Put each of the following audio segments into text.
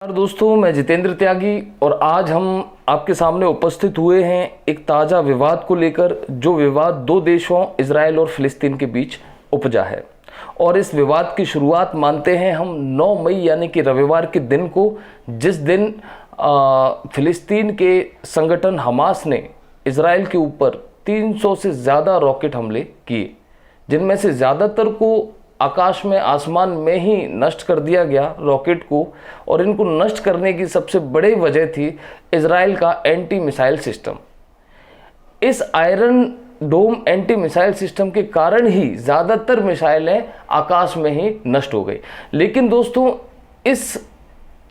दोस्तों, मैं जितेंद्र त्यागी और आज हम आपके सामने उपस्थित हुए हैं एक ताज़ा विवाद को लेकर, जो विवाद दो देशों इजराइल और फिलिस्तीन के बीच उपजा है। और इस विवाद की शुरुआत मानते हैं हम 9 मई यानी कि रविवार के दिन को, जिस दिन फिलिस्तीन के संगठन हमास ने इजराइल के ऊपर 300 से ज़्यादा रॉकेट हमले किए, जिनमें से ज़्यादातर को आकाश में, आसमान में ही नष्ट कर दिया गया रॉकेट को। और इनको नष्ट करने की सबसे बड़ी वजह थी इजराइल का एंटी मिसाइल सिस्टम। इस आयरन डोम एंटी मिसाइल सिस्टम के कारण ही ज़्यादातर मिसाइलें आकाश में ही नष्ट हो गई। लेकिन दोस्तों, इस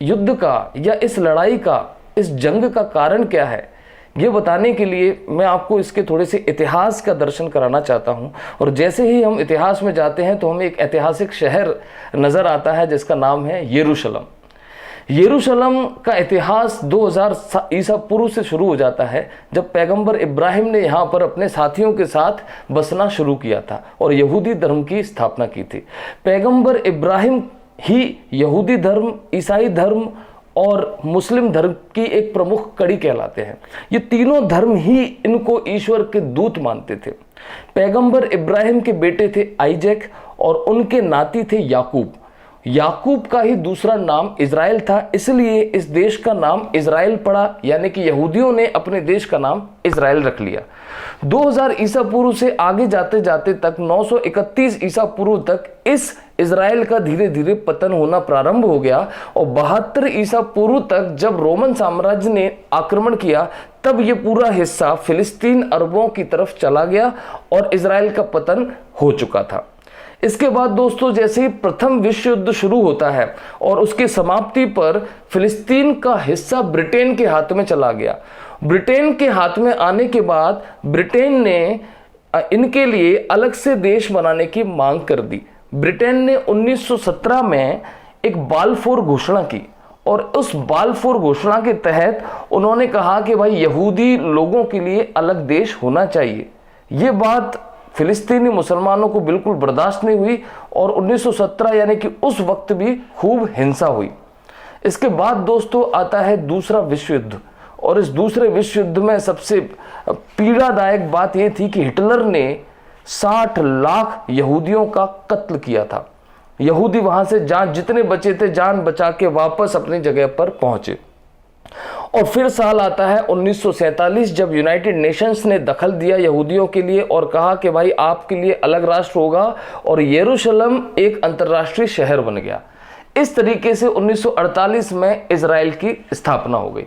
युद्ध का या इस लड़ाई का, इस जंग का कारण क्या है, ये बताने के लिए मैं आपको इसके थोड़े से इतिहास का दर्शन कराना चाहता हूं। और जैसे ही हम इतिहास में जाते हैं तो हमें एक ऐतिहासिक शहर नज़र आता है जिसका नाम है यरूशलेम। यरूशलेम का इतिहास 2000 ईसा पूर्व से शुरू हो जाता है, जब पैगंबर इब्राहिम ने यहाँ पर अपने साथियों के साथ बसना शुरू किया था और यहूदी धर्म की स्थापना की थी। पैगंबर इब्राहिम ही यहूदी धर्म, ईसाई धर्म और मुस्लिम धर्म की एक प्रमुख कड़ी कहलाते हैं। ये तीनों धर्म ही इनको ईश्वर के दूत मानते थे। पैगंबर इब्राहिम के बेटे थे आइजैक और उनके नाती थे याकूब। याकूब का ही दूसरा नाम इजराइल था, इसलिए इस देश का नाम इजराइल पड़ा, यानी कि यहूदियों ने अपने देश का नाम इजराइल रख लिया। 2000 ईसा पूर्व से आगे जाते जाते तक 931 ईसा पूर्व तक इस इजराइल का धीरे धीरे पतन होना प्रारंभ हो गया। और 72 ईसा पूर्व तक जब रोमन साम्राज्य ने आक्रमण किया, तब ये पूरा हिस्सा फिलिस्तीन अरबों की तरफ चला गया और इजराइल का पतन हो चुका था। इसके बाद दोस्तों, जैसे ही प्रथम विश्व युद्ध शुरू होता है और उसकी समाप्ति पर फिलिस्तीन का हिस्सा ब्रिटेन के हाथ में चला गया। ब्रिटेन के हाथ में आने के बाद ब्रिटेन ने इनके लिए अलग से देश बनाने की मांग कर दी। ब्रिटेन ने 1917 में एक बालफोर घोषणा की और उस बालफोर घोषणा के तहत उन्होंने कहा कि भाई यहूदी लोगों के लिए अलग देश होना चाहिए। ये बात फिलिस्तीनी मुसलमानों को बिल्कुल बर्दाश्त नहीं हुई और 1917 यानी कि उस वक्त भी खूब हिंसा हुई। इसके बाद दोस्तों आता है दूसरा विश्व युद्ध। और इस दूसरे विश्व युद्ध में सबसे पीड़ादायक बात यह थी कि हिटलर ने 60 लाख यहूदियों का कत्ल किया था। यहूदी वहां से जितने बचे थे जान बचा के वापस अपनी जगह पर पहुंचे। और फिर साल आता है 1947, जब यूनाइटेड नेशंस ने दखल दिया यहूदियों के लिए और कहा कि भाई आपके लिए अलग राष्ट्र होगा, और यरूशलेम एक अंतर्राष्ट्रीय शहर बन गया। इस तरीके से 1948 में इजराइल की स्थापना हो गई।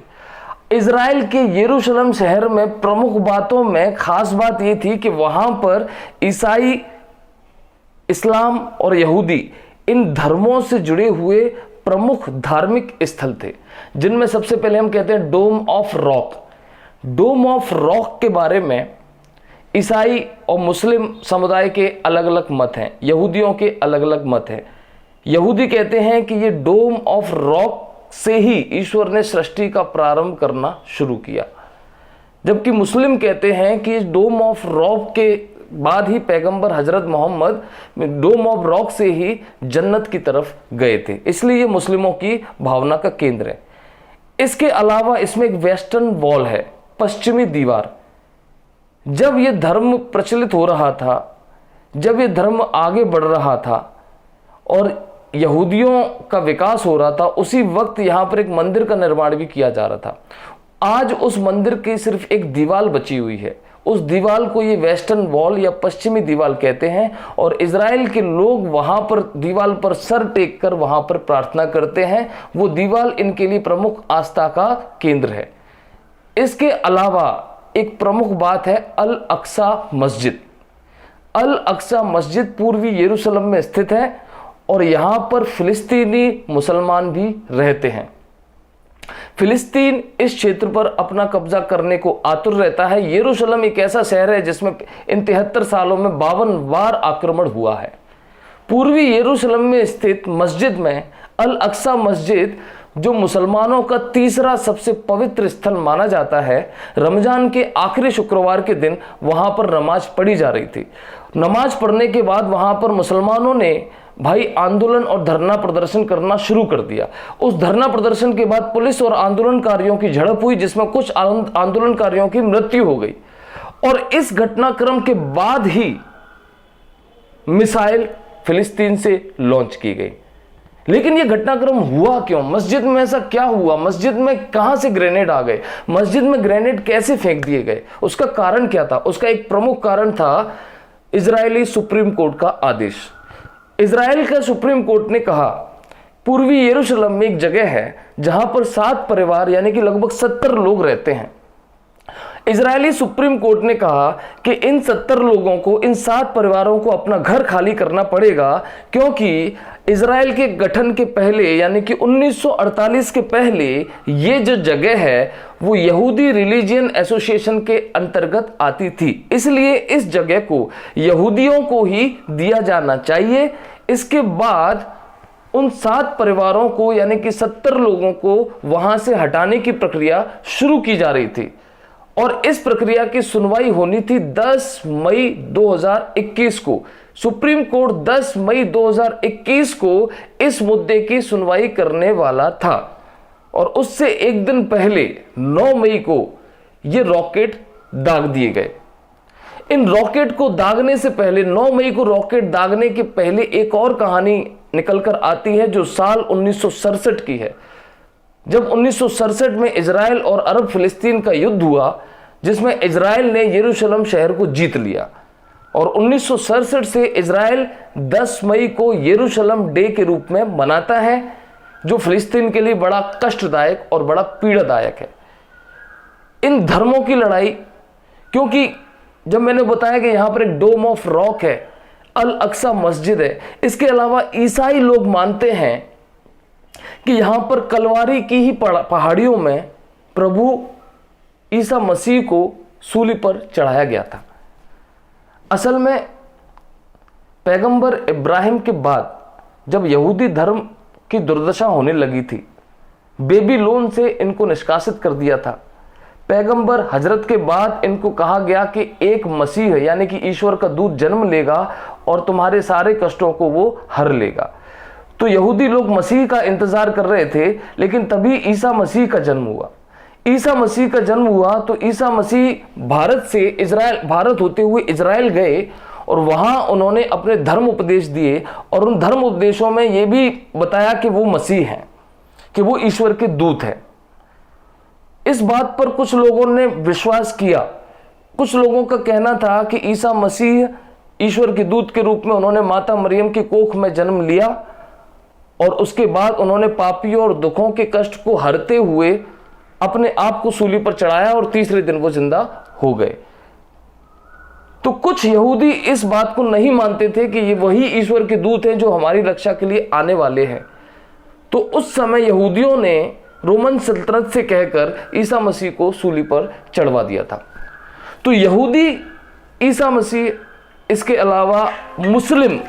इजराइल के यरूशलेम शहर में प्रमुख बातों में खास बात यह थी कि वहां पर ईसाई, इस्लाम और यहूदी इन धर्मों से जुड़े हुए प्रमुख धार्मिक स्थल थे, जिनमें सबसे पहले हम कहते हैं dome of rock. Dome of rock के बारे में ईसाई और मुस्लिम समुदाय के अलग अलग मत हैं, यहूदियों के अलग अलग मत हैं। यहूदी कहते हैं कि ये डोम ऑफ रॉक से ही ईश्वर ने सृष्टि का प्रारंभ करना शुरू किया, जबकि मुस्लिम कहते हैं कि इस डोम ऑफ रॉक के बाद ही पैगंबर हजरत मोहम्मद डोम ऑफ रॉक से ही जन्नत की तरफ गए थे, इसलिए ये मुस्लिमों की भावना का केंद्र है। इसके अलावा इसमें एक वेस्टर्न वॉल है, पश्चिमी दीवार। जब ये धर्म प्रचलित हो रहा था, जब ये धर्म आगे बढ़ रहा था और यहूदियों का विकास हो रहा था, उसी वक्त यहाँ पर एक मंदिर का निर्माण भी किया जा रहा था। आज उस मंदिर की सिर्फ एक दीवार बची हुई है। उस दीवार को ये वेस्टर्न वॉल या पश्चिमी दीवार कहते हैं और इजराइल के लोग वहां पर दीवार पर सर टेक कर वहां पर प्रार्थना करते हैं। वो दीवार इनके लिए प्रमुख आस्था का केंद्र है। इसके अलावा एक प्रमुख बात है अल अक्सा मस्जिद। अल अक्सा मस्जिद पूर्वी यरूशलेम में स्थित है और यहां पर फिलिस्तीनी मुसलमान भी रहते हैं। फिलिस्तीन इस क्षेत्र पर अपना कब्जा करने को आतुर रहता है। यरूशलेम एक ऐसा शहर है जिसमें इन 73 सालों में 52 बार आक्रमण हुआ है। पूर्वी यरूशलेम में स्थित मस्जिद में अल अक्सा मस्जिद, जो मुसलमानों का तीसरा सबसे पवित्र स्थल माना जाता है, रमजान के आखिरी शुक्रवार के दिन वहां पर नमाज पढ़ी जा रही थी। नमाज पढ़ने के बाद वहां पर मुसलमानों ने भाई आंदोलन और धरना प्रदर्शन करना शुरू कर दिया। उस धरना प्रदर्शन के बाद पुलिस और आंदोलनकारियों की झड़प हुई, जिसमें कुछ आंदोलनकारियों की मृत्यु हो गई। और इस घटनाक्रम के बाद ही मिसाइल फिलिस्तीन से लॉन्च की गई। लेकिन यह घटनाक्रम हुआ क्यों? मस्जिद में ऐसा क्या हुआ? मस्जिद में कहां से ग्रेनेड आ गए? मस्जिद में ग्रेनेड कैसे फेंक दिए गए? उसका कारण क्या था? उसका एक प्रमुख कारण था इजरायली सुप्रीम कोर्ट का आदेश। इजराइल का सुप्रीम कोर्ट ने कहा, पूर्वी यरूशलेम में एक जगह है जहां पर 7 परिवार यानी कि लगभग 70 लोग रहते हैं। इजरायली सुप्रीम कोर्ट ने कहा कि इन 70 लोगों को, इन 7 परिवारों को अपना घर खाली करना पड़ेगा, क्योंकि इजराइल के गठन के पहले यानी कि 1948 के पहले ये जो जगह है वो यहूदी रिलीजियन एसोसिएशन के अंतर्गत आती थी, इसलिए इस जगह को यहूदियों को ही दिया जाना चाहिए। इसके बाद उन 7 परिवारों को यानी कि 70 लोगों को वहां से हटाने की प्रक्रिया शुरू की जा रही थी और इस प्रक्रिया की सुनवाई होनी थी 10 मई 2021 को। सुप्रीम कोर्ट 10 मई 2021 को इस मुद्दे की सुनवाई करने वाला था और उससे एक दिन पहले 9 मई को ये रॉकेट दाग दिए गए। इन रॉकेट को दागने से पहले, 9 मई को रॉकेट दागने के पहले एक और कहानी निकलकर आती है जो साल 1967 की है, जब 1967 में इजराइल और अरब फिलिस्तीन का युद्ध हुआ, जिसमें इजराइल ने यरूशलेम शहर को जीत लिया। और 1967 से इजराइल 10 मई को यरूशलेम डे के रूप में मनाता है, जो फिलिस्तीन के लिए बड़ा कष्टदायक और बड़ा पीड़ादायक है। इन धर्मों की लड़ाई, क्योंकि जब मैंने बताया कि यहां पर एक डोम ऑफ रॉक है, अल अक्सा मस्जिद है, इसके अलावा ईसाई लोग मानते हैं कि यहां पर कलवारी की ही पहाड़ियों में प्रभु ईसा मसीह को सूली पर चढ़ाया गया था। असल में पैगंबर इब्राहिम के बाद जब यहूदी धर्म की दुर्दशा होने लगी थी, बेबीलोन से इनको निष्कासित कर दिया था। पैगंबर हजरत के बाद इनको कहा गया कि एक मसीह यानी कि ईश्वर का दूत जन्म लेगा और तुम्हारे सारे कष्टों को वो हर लेगा। तो यहूदी लोग मसीह का इंतजार कर रहे थे, लेकिन तभी ईसा मसीह का जन्म हुआ। ईसा मसीह का जन्म हुआ तो ईसा मसीह भारत होते हुए इजराइल गए और वहां उन्होंने अपने धर्म उपदेश दिए और उन धर्म उपदेशों में यह भी बताया कि वो मसीह हैं, कि वो ईश्वर के दूत हैं। इस बात पर कुछ लोगों ने विश्वास किया। कुछ लोगों का कहना था कि ईसा मसीह ईश्वर के दूत के रूप में उन्होंने माता मरियम की कोख में जन्म लिया और उसके बाद उन्होंने पापियों और दुखों के कष्ट को हरते हुए अपने आप को सूली पर चढ़ाया और तीसरे दिन वो जिंदा हो गए। तो कुछ यहूदी इस बात को नहीं मानते थे कि ये वही ईश्वर के दूत हैं जो हमारी रक्षा के लिए आने वाले हैं। तो उस समय यहूदियों ने रोमन सल्तनत से कहकर ईसा मसीह को सूली पर चढ़वा दिया था। तो यहूदी, ईसा मसीह, इसके अलावा मुस्लिम,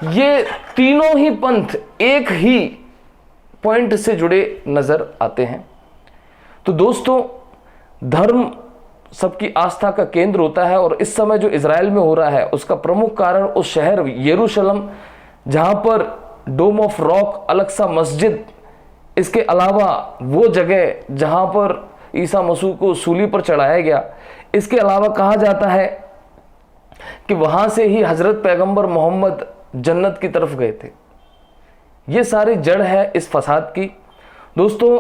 ये तीनों ही पंथ एक ही पॉइंट से जुड़े नजर आते हैं। तो दोस्तों, धर्म सबकी आस्था का केंद्र होता है और इस समय जो इजराइल में हो रहा है उसका प्रमुख कारण उस शहर यरूशलेम, जहां पर डोम ऑफ रॉक, अल अक्सा मस्जिद, इसके अलावा वो जगह जहां पर ईसा मसीह को सूली पर चढ़ाया गया, इसके अलावा कहा जाता है कि वहां से ही हजरत पैगंबर मोहम्मद जन्नत की तरफ गए थे। ये सारी जड़ है इस फसाद की। दोस्तों,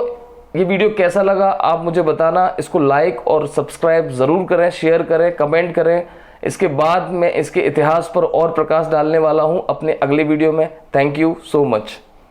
ये वीडियो कैसा लगा आप मुझे बताना। इसको लाइक और सब्सक्राइब ज़रूर करें, शेयर करें, कमेंट करें। इसके बाद मैं इसके इतिहास पर और प्रकाश डालने वाला हूं अपने अगले वीडियो में। Thank you so much.